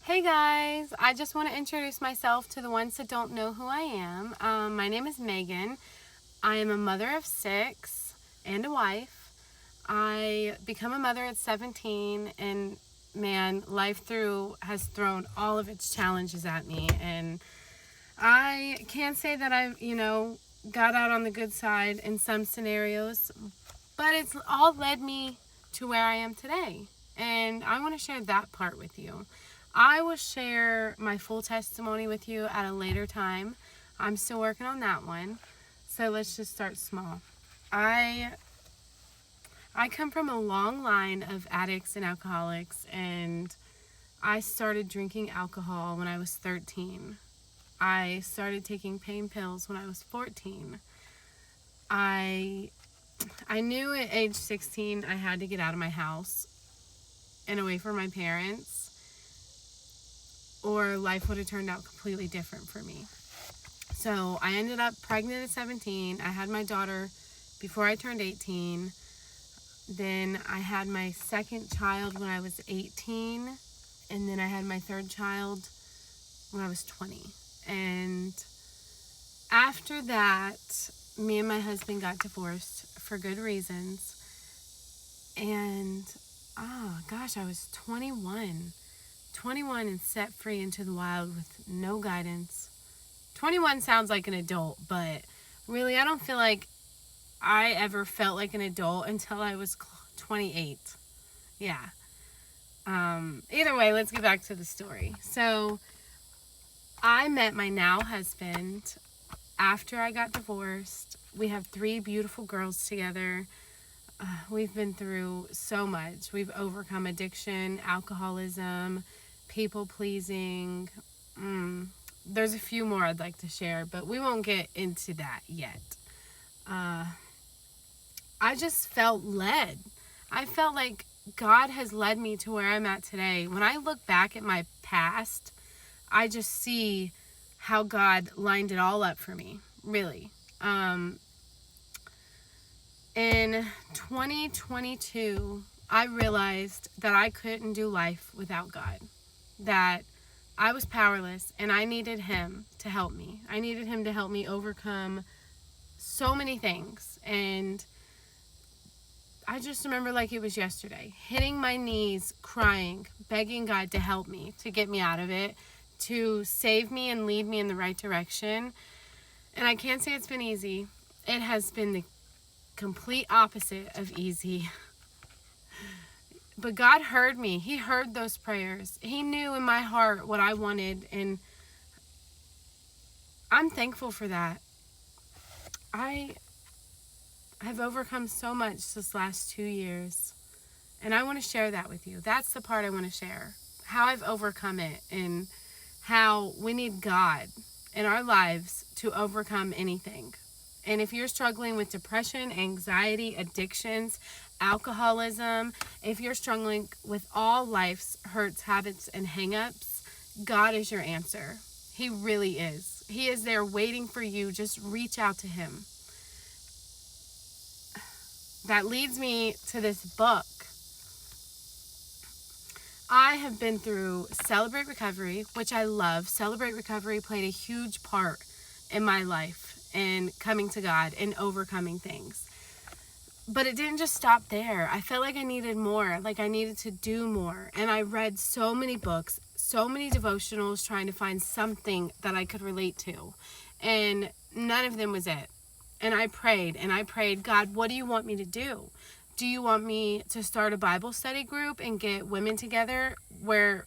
Hey guys, I just want to introduce myself to the ones that don't know who I am. My name is Maygan. I am a mother of 6 and a wife. I become a mother at 17 and man, has thrown all of its challenges at me, and I can't say that I've, got out on the good side in some scenarios, but it's all led me to where I am today. And I want to share that part with you. I will share my full testimony with you at a later time. I'm still working on that one. So let's just start small. I come from a long line of addicts and alcoholics, and I started drinking alcohol when I was 13. I started taking pain pills when I was 14. I knew at age 16 I had to get out of my house and away from my parents, or life would have turned out completely different for me. So I ended up pregnant at 17. I had my daughter before I turned 18. Then I had my second child when I was 18. And then I had my third child when I was 20. And after that, me and my husband got divorced for good reasons. And, I was 21 and set free into the wild with no guidance. 21 sounds like an adult, but really I don't feel like I ever felt like an adult until I was 28. Yeah. Either way, let's get back to the story. So I met my now husband after I got divorced. We have 3 beautiful girls together. We've been through so much. We've overcome addiction, alcoholism, people pleasing. There's a few more I'd like to share, but we won't get into that yet. I just felt led. I felt like God has led me to where I'm at today. When I look back at my past, I just see how God lined it all up for me, really. In 2022, I realized that I couldn't do life without God, that I was powerless and I needed Him to help me. I needed Him to help me overcome so many things. And I just remember like it was yesterday, hitting my knees, crying, begging God to help me, to get me out of it, to save me and lead me in the right direction. And I can't say it's been easy. It has been the complete opposite of easy. But God heard me. He heard those prayers. He knew in my heart what I wanted, and I'm thankful for that. I have overcome so much this last 2 years, and I want to share that with you. That's the part I want to share. How I've overcome it, and how we need God in our lives to overcome anything. And if you're struggling with depression, anxiety, addictions, alcoholism, if you're struggling with all life's hurts, habits, and hang-ups, God is your answer. He really is. He is there waiting for you. Just reach out to Him. That leads me to this book. I have been through Celebrate Recovery, which I love. Celebrate Recovery played a huge part in my life and coming to God and overcoming things. But it didn't just stop there. I felt like I needed more, like I needed to do more. And I read so many books, so many devotionals, trying to find something that I could relate to. And none of them was it. And I prayed, God, what do you want me to do? Do you want me to start a Bible study group and get women together where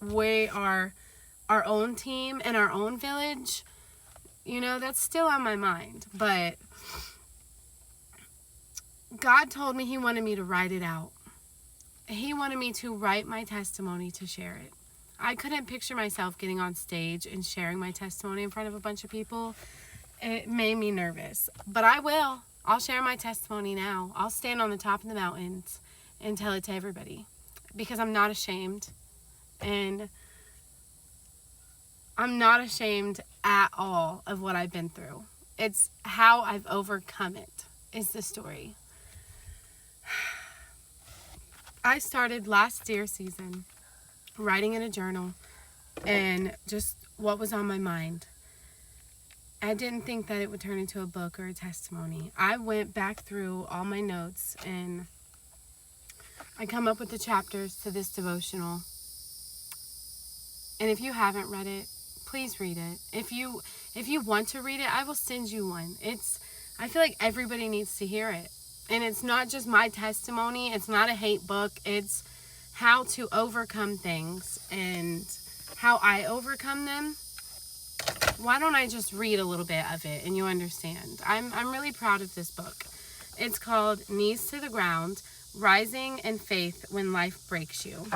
we are our own team and our own village? That's still on my mind. But God told me He wanted me to write it out. He wanted me to write my testimony to share it. I couldn't picture myself getting on stage and sharing my testimony in front of a bunch of people. It made me nervous. But I will. I'll share my testimony now. I'll stand on the top of the mountains and tell it to everybody. Because I'm not ashamed. And I'm not ashamed at all of what I've been through. It's how I've overcome it is the story. I started last deer season writing in a journal and just what was on my mind. I didn't think that it would turn into a book or a testimony. I went back through all my notes and I come up with the chapters to this devotional. And if you haven't read it, please read it. If you want to read it, I will send you one. I feel like everybody needs to hear it. And it's not just my testimony. It's not a hate book. It's how to overcome things and how I overcome them. Why don't I just read a little bit of it and you understand? I'm really proud of this book. It's called Knees to the Ground, Rising in Faith When Life Breaks You.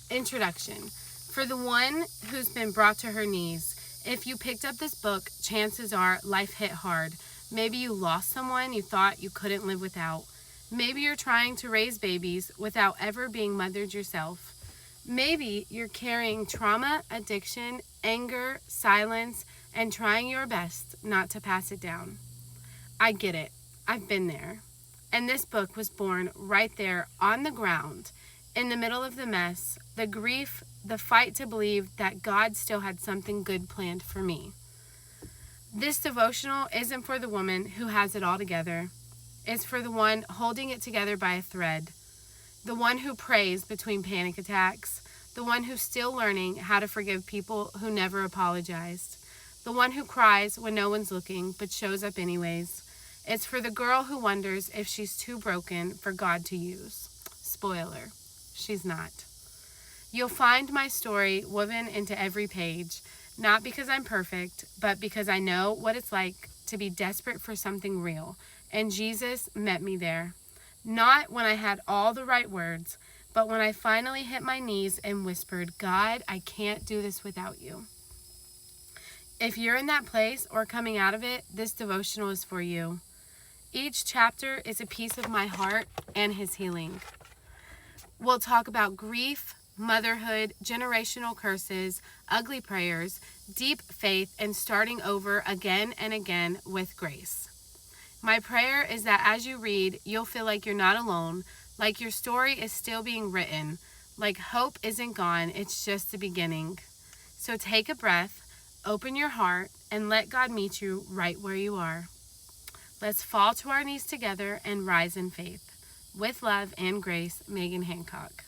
Introduction. For the one who's been brought to her knees, if you picked up this book, chances are life hit hard. Maybe you lost someone you thought you couldn't live without. Maybe you're trying to raise babies without ever being mothered yourself. Maybe you're carrying trauma, addiction, anger, silence, and trying your best not to pass it down. I get it. I've been there. And this book was born right there on the ground, in the middle of the mess, the grief, the fight to believe that God still had something good planned for me. This devotional isn't for the woman who has it all together. It's for the one holding it together by a thread. The one who prays between panic attacks. The one who's still learning how to forgive people who never apologized. The one who cries when no one's looking but shows up anyways. It's for the girl who wonders if she's too broken for God to use. Spoiler, she's not. You'll find my story woven into every page, not because I'm perfect, but because I know what it's like to be desperate for something real. And Jesus met me there. Not when I had all the right words, but when I finally hit my knees and whispered, God, I can't do this without you. If you're in that place or coming out of it, this devotional is for you. Each chapter is a piece of my heart and his healing. We'll talk about grief, motherhood, generational curses, ugly prayers, deep faith, and starting over again and again with grace. My prayer is that as you read, you'll feel like you're not alone, like your story is still being written, like hope isn't gone, it's just the beginning. So take a breath, open your heart, and let God meet you right where you are. Let's fall to our knees together and rise in faith. With love and grace, Maygan Hancock.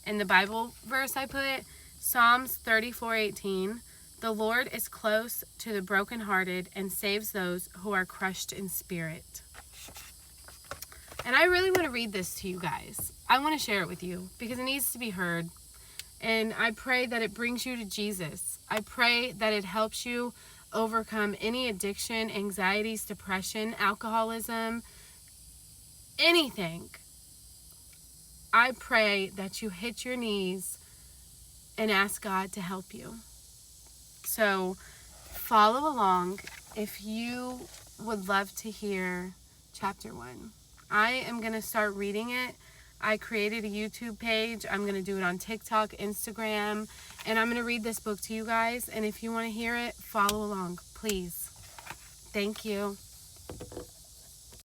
In the Bible verse I put, Psalms 34:18, the Lord is close to the brokenhearted and saves those who are crushed in spirit. And I really want to read this to you guys. I want to share it with you because it needs to be heard. And I pray that it brings you to Jesus. I pray that it helps you overcome any addiction, anxieties, depression, alcoholism, anything. I pray that you hit your knees and ask God to help you. So follow along if you would love to hear chapter 1. I am going to start reading it. I created a YouTube page. I'm going to do it on TikTok, Instagram, and I'm going to read this book to you guys. And if you want to hear it, follow along, please. Thank you.